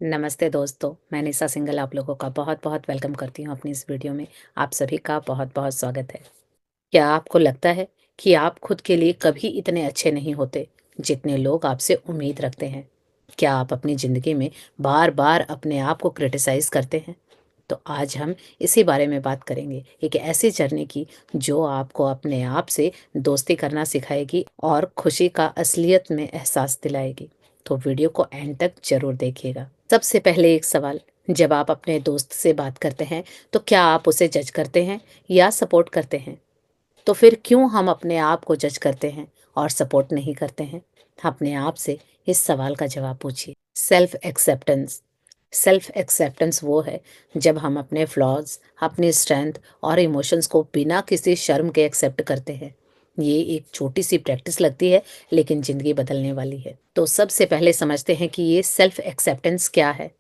नमस्ते दोस्तों, मैं निशा सिंघल आप लोगों का बहुत-बहुत वेलकम करती हूँ अपनी इस वीडियो में। आप सभी का बहुत-बहुत स्वागत है। क्या आपको लगता है कि आप खुद के लिए कभी इतने अच्छे नहीं होते, जितने लोग आपसे उम्मीद रखते हैं? क्या आप अपनी ज़िंदगी में बार-बार अपने आप को क्रिटिसाइज़ करते हैं? तो आज हम इसी बारे में बात करेंगे, एक ऐसी जर्नी की जो आपको अपने आप से दोस्ती करना सिखाएगी और खुशी का असलियत में एहसास दिलाएगी। तो वीडियो को एंड तक ज़रूर देखिएगा। सबसे पहले एक सवाल, जब आप अपने दोस्त से बात करते हैं, तो क्या आप उसे जज करते हैं या सपोर्ट करते हैं? तो फिर क्यों हम अपने आप को जज करते हैं और सपोर्ट नहीं करते हैं? अपने आप से इस सवाल का जवाब पूछिए। सेल्फ एक्सेप्टेंस वो है जब हम अपने फ्लॉज, अपनी स्ट्रेंथ और इमोशंस को बिना किसी शर्म के एक्सेप्ट करते हैं। ये एक छोटी सी प्रैक्टिस लगती है, लेकिन ज़िंदगी बदलने वाली है। तो सबसे पहले समझते हैं कि ये सेल्फ एक्सेप्टेंस क्या है।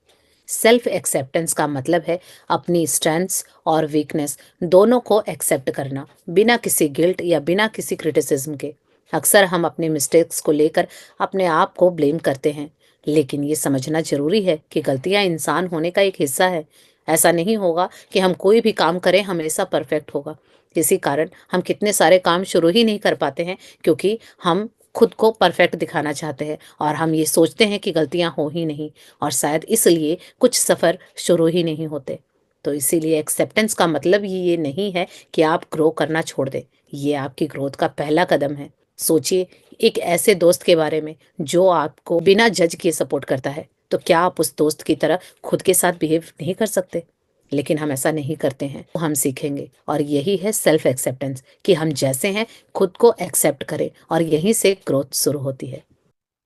सेल्फ एक्सेप्टेंस का मतलब है अपनी स्ट्रेंथ्स और वीकनेस दोनों को एक्सेप्ट करना, बिना किसी गिल्ट या बिना किसी क्रिटिसिज्म के। अक्सर हम अपने मिस्टेक्स को लेकर अपने आप को ब्लेम करते हैं, लेकिन ये समझना जरूरी है कि गलतियां इंसान होने का एक हिस्सा है। ऐसा नहीं होगा कि हम कोई भी काम करें हमेशा परफेक्ट होगा। इसी कारण हम कितने सारे काम शुरू ही नहीं कर पाते हैं, क्योंकि हम खुद को परफेक्ट दिखाना चाहते हैं और हम ये सोचते हैं कि गलतियां हो ही नहीं, और शायद इसलिए कुछ सफ़र शुरू ही नहीं होते। तो इसीलिए एक्सेप्टेंस का मतलब ये नहीं है कि आप ग्रो करना छोड़ दें। ये आपकी ग्रोथ का पहला कदम है। सोचिए एक ऐसे दोस्त के बारे में जो आपको बिना जज किए सपोर्ट करता है। तो क्या आप उस दोस्त की तरह खुद के साथ बिहेव नहीं कर सकते? लेकिन हम ऐसा नहीं करते हैं। तो हम सीखेंगे, और यही है सेल्फ एक्सेप्टेंस, कि हम जैसे हैं खुद को एक्सेप्ट करें, और यहीं से ग्रोथ शुरू होती है।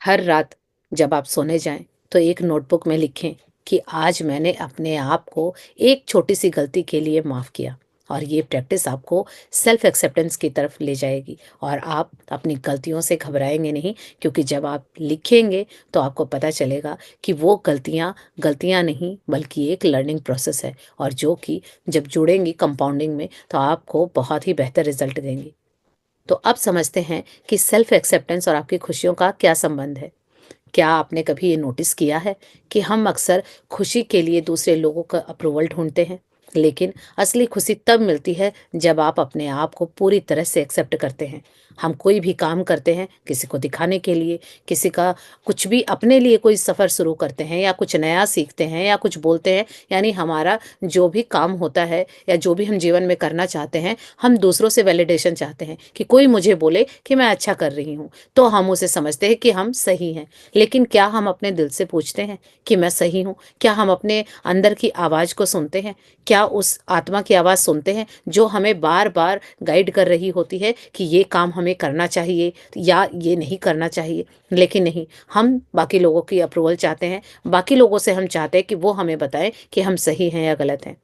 हर रात जब आप सोने जाएं, तो एक नोटबुक में लिखें कि आज मैंने अपने आप को एक छोटी सी गलती के लिए माफ़ किया। और ये प्रैक्टिस आपको सेल्फ एक्सेप्टेंस की तरफ ले जाएगी, और आप अपनी गलतियों से घबराएंगे नहीं, क्योंकि जब आप लिखेंगे तो आपको पता चलेगा कि वो गलतियाँ गलतियाँ नहीं बल्कि एक लर्निंग प्रोसेस है, और जो कि जब जुड़ेंगी कंपाउंडिंग में तो आपको बहुत ही बेहतर रिजल्ट देंगी। तो अब समझते हैं कि सेल्फ एक्सेप्टेंस और आपकी खुशियों का क्या संबंध है। क्या आपने कभी ये नोटिस किया है कि हम अक्सर खुशी के लिए दूसरे लोगों का अप्रूवल ढूंढते हैं, लेकिन असली खुशी तब मिलती है जब आप अपने आप को पूरी तरह से एक्सेप्ट करते हैं। हम कोई भी काम करते हैं किसी को दिखाने के लिए, किसी का कुछ भी अपने लिए कोई सफ़र शुरू करते हैं, या कुछ नया सीखते हैं, या कुछ बोलते हैं, यानी हमारा जो भी काम होता है या जो भी हम जीवन में करना चाहते हैं, हम दूसरों से वैलिडेशन चाहते हैं कि कोई मुझे बोले कि मैं अच्छा कर रही हूँ, तो हम उसे समझते हैं कि हम सही हैं। लेकिन क्या हम अपने दिल से पूछते हैं कि मैं सही हूँ? क्या हम अपने अंदर की आवाज़ को सुनते हैं? क्या उस आत्मा की आवाज़ सुनते हैं जो हमें बार बार गाइड कर रही होती है कि ये काम हमें करना चाहिए या ये नहीं करना चाहिए? लेकिन नहीं, हम बाकी लोगों की अप्रूवल चाहते हैं। बाकी लोगों से हम चाहते हैं कि वो हमें बताएं कि हम सही हैं या गलत हैं।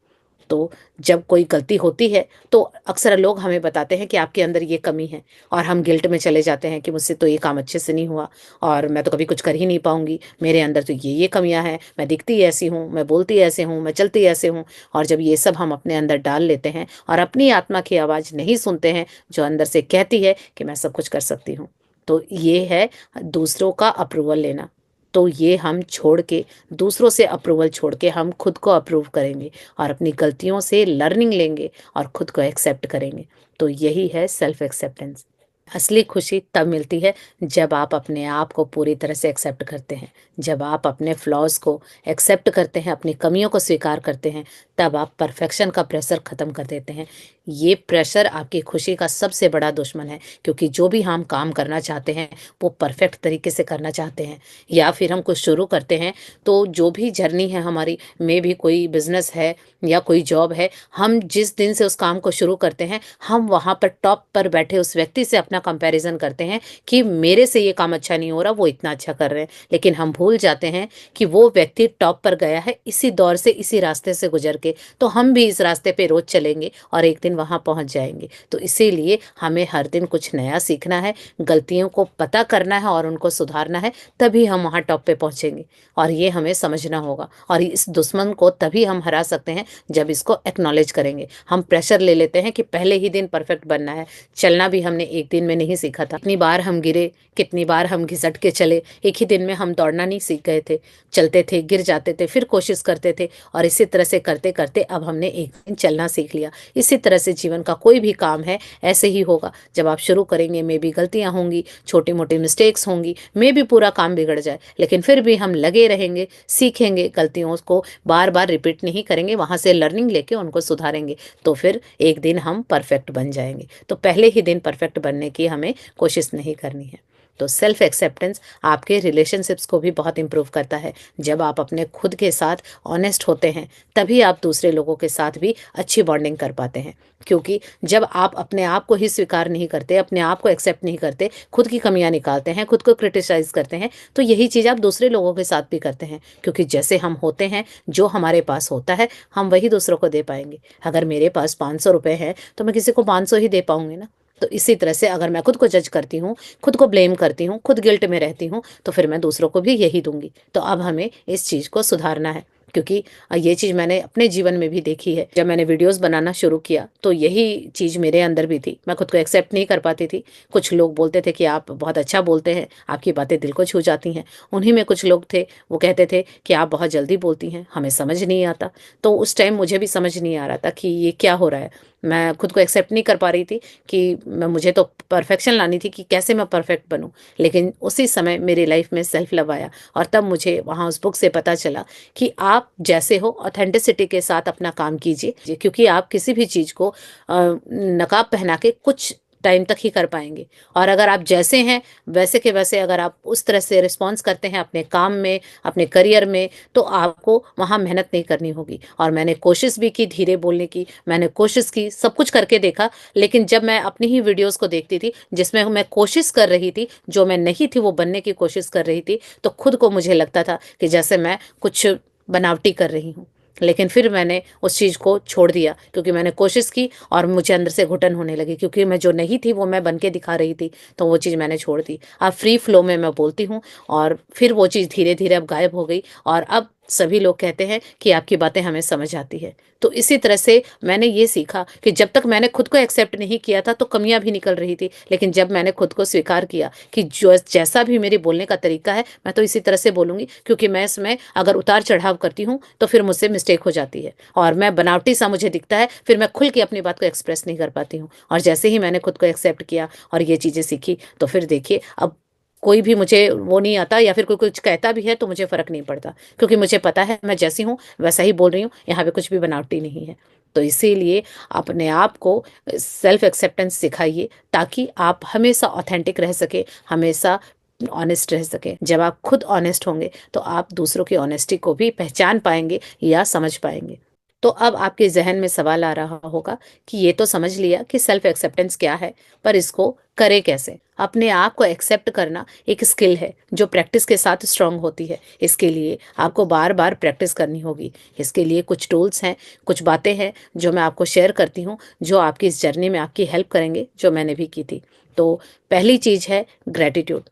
तो जब कोई गलती होती है तो अक्सर लोग हमें बताते हैं कि आपके अंदर ये कमी है, और हम गिल्ट में चले जाते हैं कि मुझसे तो ये काम अच्छे से नहीं हुआ, और मैं तो कभी कुछ कर ही नहीं पाऊंगी, मेरे अंदर तो ये कमियां हैं, मैं दिखती ऐसी हूँ, मैं बोलती ऐसे हूँ, मैं चलती ऐसे हूँ। और जब ये सब हम अपने अंदर डाल लेते हैं और अपनी आत्मा की आवाज़ नहीं सुनते हैं जो अंदर से कहती है कि मैं सब कुछ कर सकती हूँ, तो ये है दूसरों का अप्रूवल लेना। तो ये हम छोड़ के, दूसरों से अप्रूवल छोड़ के हम खुद को अप्रूव करेंगे, और अपनी गलतियों से लर्निंग लेंगे और खुद को एक्सेप्ट करेंगे। तो यही है सेल्फ एक्सेप्टेंस। असली खुशी तब मिलती है जब आप अपने आप को पूरी तरह से एक्सेप्ट करते हैं, जब आप अपने फ्लॉज को एक्सेप्ट करते हैं, अपनी कमियों को स्वीकार करते हैं। तब आप परफेक्शन का प्रेशर ख़त्म कर देते हैं। ये प्रेशर आपकी खुशी का सबसे बड़ा दुश्मन है, क्योंकि जो भी हम काम करना चाहते हैं वो परफेक्ट तरीके से करना चाहते हैं। या फिर हम कुछ शुरू करते हैं, तो जो भी जर्नी है हमारी, में भी कोई बिजनेस है या कोई जॉब है, हम जिस दिन से उस काम को शुरू करते हैं, हम वहाँ पर टॉप पर बैठे उस व्यक्ति से अपना कंपैरिजन करते हैं कि मेरे से ये काम अच्छा नहीं हो रहा, वो इतना अच्छा कर रहे हैं। लेकिन हम भूल जाते हैं कि वो व्यक्ति टॉप पर गया है इसी दौर से, इसी रास्ते से गुजर के, तो हम भी इस रास्ते पे रोज चलेंगे और एक दिन वहाँ पहुँच जाएंगे। तो इसीलिए हमें हर दिन कुछ नया सीखना है, गलतियों को पता करना है और उनको सुधारना है, तभी हम वहाँ टॉप पे पहुँचेंगे। और ये हमें समझना होगा, और इस दुश्मन को तभी हम हरा सकते हैं जब इसको एक्नॉलेज करेंगे। हम प्रेशर ले लेते हैं कि पहले ही दिन परफेक्ट बनना है, चलना भी हमने एक दिन में नहीं सीखा था। कितनी बार हम गिरे, कितनी बार हम घिसट के चले। एक ही दिन में हम दौड़ना नहीं सीख गए थे। चलते थे, गिर जाते थे, फिर कोशिश करते थे, और इसी तरह से करते करते अब हमने एक दिन चलना सीख लिया। इसी तरह से जीवन का कोई भी काम है ऐसे ही होगा। जब आप शुरू करेंगे, मे भी गलतियां होंगी, छोटी मोटी मिस्टेक्स होंगी, मे भी पूरा काम बिगड़ जाए, लेकिन फिर भी हम लगे रहेंगे, सीखेंगे, गलतियों को बार बार रिपीट नहीं करेंगे, वहां से लर्निंग लेके उनको सुधारेंगे, तो फिर एक दिन हम परफेक्ट बन जाएंगे। तो पहले ही दिन परफेक्ट बनने की हमें कोशिश नहीं करनी है। तो सेल्फ एक्सेप्टेंस आपके रिलेशनशिप्स को भी बहुत इंप्रूव करता है। जब आप अपने खुद के साथ ऑनेस्ट होते हैं, तभी आप दूसरे लोगों के साथ भी अच्छी बॉन्डिंग कर पाते हैं। क्योंकि जब आप अपने आप को ही स्वीकार नहीं करते, अपने आप को एक्सेप्ट नहीं करते, खुद की कमियां निकालते हैं, खुद को क्रिटिसाइज करते हैं, तो यही चीज़ आप दूसरे लोगों के साथ भी करते हैं। क्योंकि जैसे हम होते हैं, जो हमारे पास होता है, हम वही दूसरों को दे पाएंगे। अगर मेरे पास 500 रुपये हैं तो मैं किसी को 500 ही दे पाऊंगी ना। तो इसी तरह से अगर मैं खुद को जज करती हूँ, खुद को ब्लेम करती हूँ, खुद गिल्ट में रहती हूँ, तो फिर मैं दूसरों को भी यही दूंगी। तो अब हमें इस चीज़ को सुधारना है। क्योंकि ये चीज़ मैंने अपने जीवन में भी देखी है। जब मैंने वीडियोस बनाना शुरू किया तो यही चीज़ मेरे अंदर भी थी। मैं खुद को एक्सेप्ट नहीं कर पाती थी। कुछ लोग बोलते थे कि आप बहुत अच्छा बोलते हैं, आपकी बातें दिल को छू जाती हैं। उन्हीं में कुछ लोग थे, वो कहते थे कि आप बहुत जल्दी बोलती हैं, हमें समझ नहीं आता। तो उस टाइम मुझे भी समझ नहीं आ रहा था कि ये क्या हो रहा है। मैं खुद को एक्सेप्ट नहीं कर पा रही थी कि मुझे तो परफेक्शन लानी थी, कि कैसे मैं परफेक्ट बनूं। लेकिन उसी समय मेरी लाइफ में सेल्फ लव आया, और तब मुझे वहाँ उस बुक से पता चला कि आप जैसे हो ऑथेंटिसिटी के साथ अपना काम कीजिए। क्योंकि आप किसी भी चीज़ को नकाब पहना के कुछ टाइम तक ही कर पाएंगे। और अगर आप जैसे हैं वैसे के वैसे अगर आप उस तरह से रिस्पॉन्स करते हैं अपने काम में, अपने करियर में, तो आपको वहाँ मेहनत नहीं करनी होगी। और मैंने कोशिश भी की धीरे बोलने की, मैंने कोशिश की, सब कुछ करके देखा। लेकिन जब मैं अपनी ही वीडियोस को देखती थी जिसमें मैं कोशिश कर रही थी, जो मैं नहीं थी वो बनने की कोशिश कर रही थी, तो खुद को मुझे लगता था कि जैसे मैं कुछ बनावटी कर रही हूँ। लेकिन फिर मैंने उस चीज़ को छोड़ दिया, क्योंकि मैंने कोशिश की और मुझे अंदर से घुटन होने लगी, क्योंकि मैं जो नहीं थी वो मैं बन के दिखा रही थी। तो वो चीज़ मैंने छोड़ दी। अब फ्री फ्लो में मैं बोलती हूँ, और फिर वो चीज़ धीरे धीरे अब गायब हो गई, और अब सभी लोग कहते हैं कि आपकी बातें हमें समझ आती है। तो इसी तरह से मैंने ये सीखा कि जब तक मैंने खुद को एक्सेप्ट नहीं किया था तो कमियां भी निकल रही थी। लेकिन जब मैंने खुद को स्वीकार किया कि जो जैसा भी मेरे बोलने का तरीका है, मैं तो इसी तरह से बोलूंगी, क्योंकि मैं इसमें अगर उतार चढ़ाव करती हूँ तो फिर मुझसे मिस्टेक हो जाती है, और मैं बनावटी सा मुझे दिखता है, फिर मैं खुल के अपनी बात को एक्सप्रेस नहीं कर पाती हूँ। और जैसे ही मैंने खुद को एक्सेप्ट किया और ये चीज़ें सीखी, तो फिर देखिए अब कोई भी मुझे वो नहीं आता, या फिर कोई कुछ कहता भी है तो मुझे फ़र्क नहीं पड़ता, क्योंकि मुझे पता है मैं जैसी हूँ वैसा ही बोल रही हूँ, यहाँ पे कुछ भी बनावटी नहीं है। तो इसीलिए अपने आप को सेल्फ एक्सेप्टेंस सिखाइए, ताकि आप हमेशा ऑथेंटिक रह सके, हमेशा ऑनेस्ट रह सके। जब आप खुद ऑनेस्ट होंगे तो आप दूसरों की ऑनेस्टी को भी पहचान पाएंगे या समझ पाएंगे। तो अब आपके जहन में सवाल आ रहा होगा कि ये तो समझ लिया कि सेल्फ एक्सेप्टेंस क्या है, पर इसको करे कैसे। अपने आप को एक्सेप्ट करना एक स्किल है जो प्रैक्टिस के साथ स्ट्रांग होती है। इसके लिए आपको बार बार प्रैक्टिस करनी होगी। इसके लिए कुछ टूल्स हैं, कुछ बातें हैं जो मैं आपको शेयर करती हूँ, जो आपकी इस जर्नी में आपकी हेल्प करेंगे, जो मैंने भी की थी। तो पहली चीज़ है ग्रेटिट्यूड।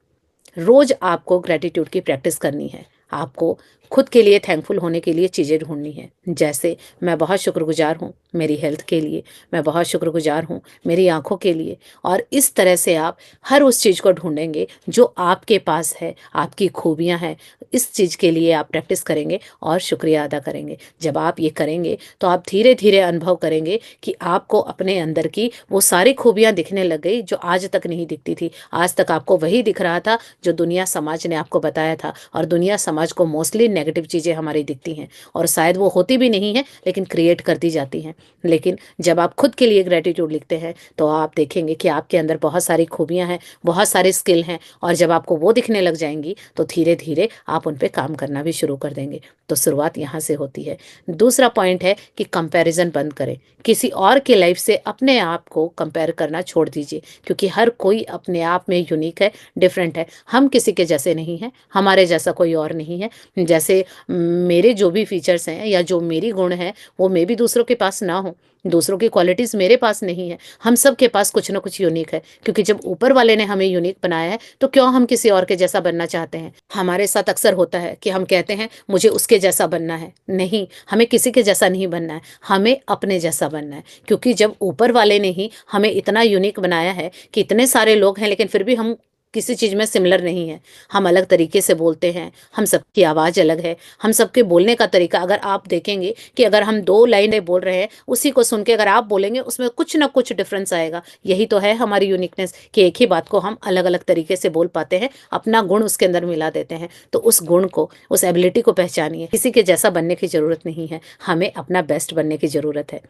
रोज आपको ग्रेटिट्यूड की प्रैक्टिस करनी है। आपको खुद के लिए थैंकफुल होने के लिए चीज़ें ढूंढनी है। जैसे मैं बहुत शुक्रगुजार हूँ मेरी हेल्थ के लिए, मैं बहुत शुक्रगुजार हूँ मेरी आंखों के लिए। और इस तरह से आप हर उस चीज़ को ढूंढेंगे जो आपके पास है, आपकी खूबियाँ हैं। इस चीज़ के लिए आप प्रैक्टिस करेंगे और शुक्रिया अदा करेंगे। जब आप ये करेंगे तो आप धीरे धीरे अनुभव करेंगे कि आपको अपने अंदर की वो सारी खूबियाँ दिखने लग गई जो आज तक नहीं दिखती थी। आज तक आपको वही दिख रहा था जो दुनिया समाज ने आपको बताया था। और दुनिया समाज को मोस्टली नेगेटिव चीज़ें हमारी दिखती हैं, और शायद वो होती भी नहीं है, लेकिन क्रिएट कर दी जाती हैं। लेकिन जब आप खुद के लिए ग्रेटिट्यूड लिखते हैं तो आप देखेंगे कि आपके अंदर बहुत सारी खूबियाँ हैं, बहुत सारे स्किल हैं। और जब आपको वो दिखने लग जाएंगी तो धीरे धीरे आप उन पे काम करना भी शुरू कर देंगे। तो शुरुआत यहाँ से होती है। दूसरा पॉइंट है कि कंपैरिजन बंद करें। किसी और के लाइफ से अपने आप को कंपेयर करना छोड़ दीजिए, क्योंकि हर कोई अपने आप में यूनिक है, डिफरेंट है। हम किसी के जैसे नहीं हैं, हमारे जैसा कोई और नहीं है। जैसे मेरे जो भी फीचर्स हैं या जो मेरी गुण हैं वो मे भी दूसरों के पास ना हो, दूसरों की क्वालिटीज़ मेरे पास नहीं है, हम सबके पास कुछ ना कुछ यूनिक है, क्योंकि जब ऊपर वाले ने हमें यूनिक बनाया है, तो क्यों हम किसी और के जैसा बनना चाहते हैं? हमारे साथ अक्सर होता है कि हम कहते हैं, मुझे उसके जैसा बनना है। नहीं, हमें किसी के जैसा नहीं बनना है, हमें अपने जैसा बनना है, क्योंकि जब ऊपर वाले ने ही हमें इतना यूनिक बनाया है कि इतने सारे लोग हैं, लेकिन फिर भी हम किसी चीज़ में सिमिलर नहीं हैं। हम अलग तरीके से बोलते हैं, हम सबकी आवाज़ अलग है, हम सबके बोलने का तरीका अगर आप देखेंगे कि अगर हम 2 लाइनें बोल रहे हैं, उसी को सुन के अगर आप बोलेंगे, उसमें कुछ ना कुछ डिफ़रेंस आएगा। यही तो है हमारी यूनिकनेस कि एक ही बात को हम अलग-अलग तरीके से बोल पाते हैं, अपना गुण उसके अंदर मिला देते हैं। तो उस गुण को, उस एबिलिटी को पहचानिए। किसी के जैसा बनने की ज़रूरत नहीं है, हमें अपना बेस्ट बनने की ज़रूरत है।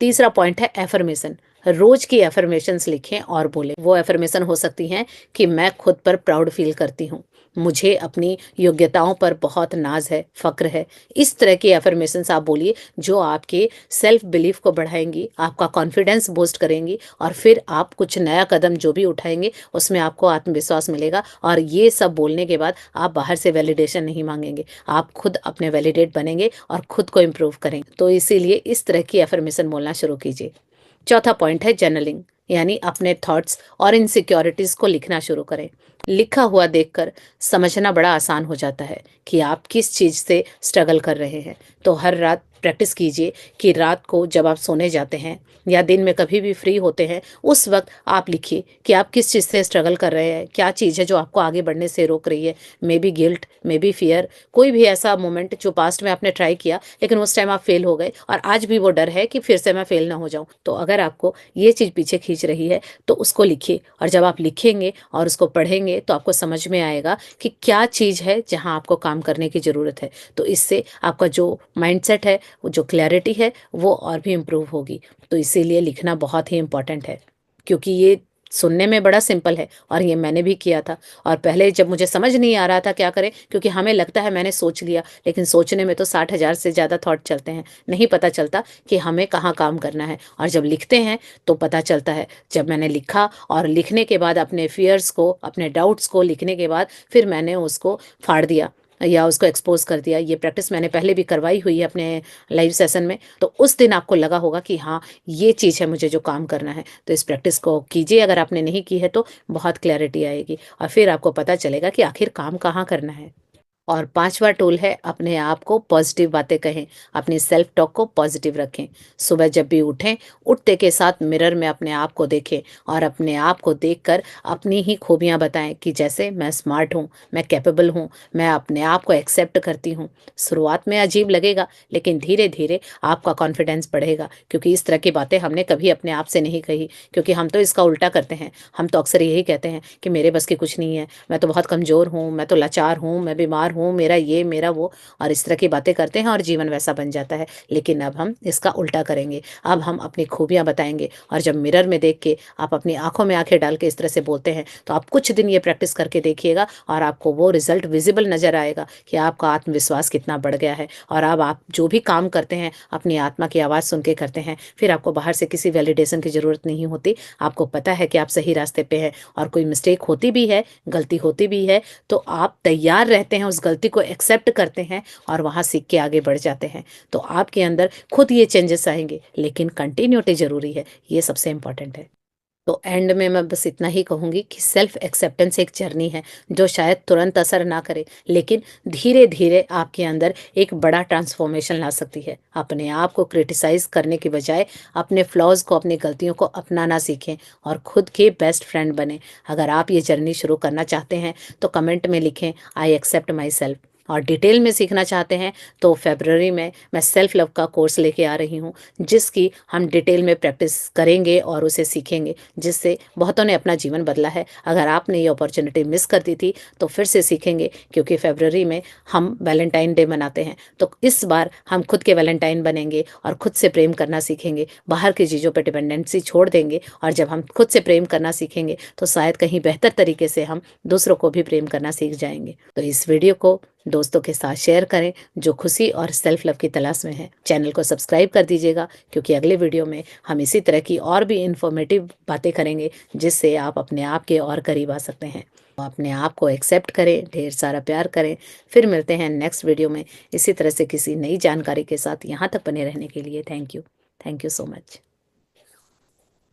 तीसरा पॉइंट है एफर्मेशन। रोज की एफर्मेशंस लिखें और बोलें। वो एफर्मेशन हो सकती हैं कि मैं खुद पर प्राउड फील करती हूँ, मुझे अपनी योग्यताओं पर बहुत नाज है, फक्र है। इस तरह की एफर्मेशंस आप बोलिए जो आपके सेल्फ बिलीफ को बढ़ाएंगी, आपका कॉन्फिडेंस बूस्ट करेंगी, और फिर आप कुछ नया कदम जो भी उठाएंगे उसमें आपको आत्मविश्वास मिलेगा। और ये सब बोलने के बाद आप बाहर से वैलिडेशन नहीं मांगेंगे, आप खुद अपने वैलिडेट बनेंगे और खुद को इम्प्रूव करेंगे। तो इसीलिए इस तरह की एफर्मेशन बोलना शुरू कीजिए। चौथा पॉइंट है जर्नलिंग, यानी अपने थॉट्स और इनसिक्योरिटीज को लिखना शुरू करें। लिखा हुआ देखकर समझना बड़ा आसान हो जाता है कि आप किस चीज़ से स्ट्रगल कर रहे हैं। तो हर रात प्रैक्टिस कीजिए कि रात को जब आप सोने जाते हैं या दिन में कभी भी फ्री होते हैं, उस वक्त आप लिखिए कि आप किस चीज़ से स्ट्रगल कर रहे हैं, क्या चीज़ है जो आपको आगे बढ़ने से रोक रही है। May be guilt, may be fear, कोई भी ऐसा मोमेंट जो पास्ट में आपने ट्राई किया लेकिन उस टाइम आप फेल हो गए और आज भी वो डर है कि फिर से मैं फेल ना हो जाऊं। तो अगर आपको ये चीज़ पीछे खींच रही है तो उसको लिखिए, और जब आप लिखेंगे और उसको पढ़ेंगे तो आपको समझ में आएगा कि क्या चीज़ है जहां आपको काम करने की ज़रूरत है। तो इससे आपका जो माइंडसेट है, वो जो क्लैरिटी है, वो और भी इम्प्रूव होगी। तो इसीलिए लिखना बहुत ही इम्पोर्टेंट है, क्योंकि ये सुनने में बड़ा सिंपल है और ये मैंने भी किया था। और पहले जब मुझे समझ नहीं आ रहा था क्या करें, क्योंकि हमें लगता है मैंने सोच लिया, लेकिन सोचने में तो 60,000 से ज़्यादा थॉट चलते हैं, नहीं पता चलता कि हमें कहाँ काम करना है। और जब लिखते हैं तो पता चलता है। जब मैंने लिखा और लिखने के बाद अपने फियर्स को, अपने डाउट्स को लिखने के बाद फिर मैंने उसको फाड़ दिया या उसको एक्सपोज कर दिया। ये प्रैक्टिस मैंने पहले भी करवाई हुई है अपने लाइव सेशन में। तो उस दिन आपको लगा होगा कि हाँ, ये चीज़ है मुझे जो काम करना है। तो इस प्रैक्टिस को कीजिए, अगर आपने नहीं की है तो बहुत क्लैरिटी आएगी और फिर आपको पता चलेगा कि आखिर काम कहाँ करना है। और पांचवा टूल है अपने आप को पॉजिटिव बातें कहें, अपनी सेल्फ टॉक को पॉजिटिव रखें। सुबह जब भी उठें, उठते के साथ मिरर में अपने आप को देखें और अपने आप को देखकर अपनी ही खूबियां बताएं कि जैसे मैं स्मार्ट हूँ, मैं कैपेबल हूँ, मैं अपने आप को एक्सेप्ट करती हूँ। शुरुआत में अजीब लगेगा, लेकिन धीरे धीरे आपका कॉन्फिडेंस बढ़ेगा, क्योंकि इस तरह की बातें हमने कभी अपने आप से नहीं कही। क्योंकि हम तो इसका उल्टा करते हैं, हम तो अक्सर यही कहते हैं कि मेरे बस की कुछ नहीं है, मैं तो बहुत कमज़ोर हूँ, मैं तो लाचार हूँ, मैं बीमार हूँ, मेरा ये मेरा वो, और इस तरह की बातें करते हैं और जीवन वैसा बन जाता है। लेकिन अब हम इसका उल्टा करेंगे, अब हम अपनी खूबियाँ बताएंगे। और जब मिरर में देख के आप अपनी आंखों में आंखें डाल के इस तरह से बोलते हैं, तो आप कुछ दिन ये प्रैक्टिस करके देखिएगा और आपको वो रिजल्ट विजिबल नज़र आएगा कि आपका आत्मविश्वास कितना बढ़ गया है। और अब आप जो भी काम करते हैं अपनी आत्मा की आवाज़ सुन के करते हैं, फिर आपको बाहर से किसी वैलिडेशन की ज़रूरत नहीं होती। आपको पता है कि आप सही रास्ते पे हैं, और कोई मिस्टेक होती भी है, गलती होती भी है, तो आप तैयार रहते हैं, उस गलती को एक्सेप्ट करते हैं और वहाँ सीख के आगे बढ़ जाते हैं। तो आपके अंदर खुद ये चेंजेस आएंगे, लेकिन कंटिन्यूटी ज़रूरी है, ये सबसे इम्पोर्टेंट है। तो एंड में मैं बस इतना ही कहूँगी कि सेल्फ एक्सेप्टेंस एक जर्नी है जो शायद तुरंत असर ना करे, लेकिन धीरे धीरे आपके अंदर एक बड़ा ट्रांसफॉर्मेशन ला सकती है। अपने आप को क्रिटिसाइज करने के बजाय अपने फ्लॉज को, अपनी गलतियों को अपनाना सीखें और खुद के बेस्ट फ्रेंड बने। अगर आप ये जर्नी शुरू करना चाहते हैं तो कमेंट में लिखें, आई एक्सेप्ट माई सेल्फ। और डिटेल में सीखना चाहते हैं तो फरवरी में मैं सेल्फ लव का कोर्स लेके आ रही हूँ, जिसकी हम डिटेल में प्रैक्टिस करेंगे और उसे सीखेंगे, जिससे बहुतों ने अपना जीवन बदला है। अगर आपने ये अपॉर्चुनिटी मिस कर दी थी तो फिर से सीखेंगे, क्योंकि फरवरी में हम वैलेंटाइन डे मनाते हैं। तो इस बार हम खुद के वैलेंटाइन बनेंगे और खुद से प्रेम करना सीखेंगे, बाहर की चीज़ों पर डिपेंडेंसी छोड़ देंगे। और जब हम खुद से प्रेम करना सीखेंगे तो शायद कहीं बेहतर तरीके से हम दूसरों को भी प्रेम करना सीख जाएंगे। तो इस वीडियो को दोस्तों के साथ शेयर करें जो खुशी और सेल्फ लव की तलाश में है। चैनल को सब्सक्राइब कर दीजिएगा, क्योंकि अगले वीडियो में हम इसी तरह की और भी इन्फॉर्मेटिव बातें करेंगे, जिससे आप अपने आप के और करीब आ सकते हैं। तो अपने आप को एक्सेप्ट करें, ढेर सारा प्यार करें। फिर मिलते हैं नेक्स्ट वीडियो में इसी तरह से किसी नई जानकारी के साथ। यहाँ तक बने रहने के लिए thank you. Thank you so much.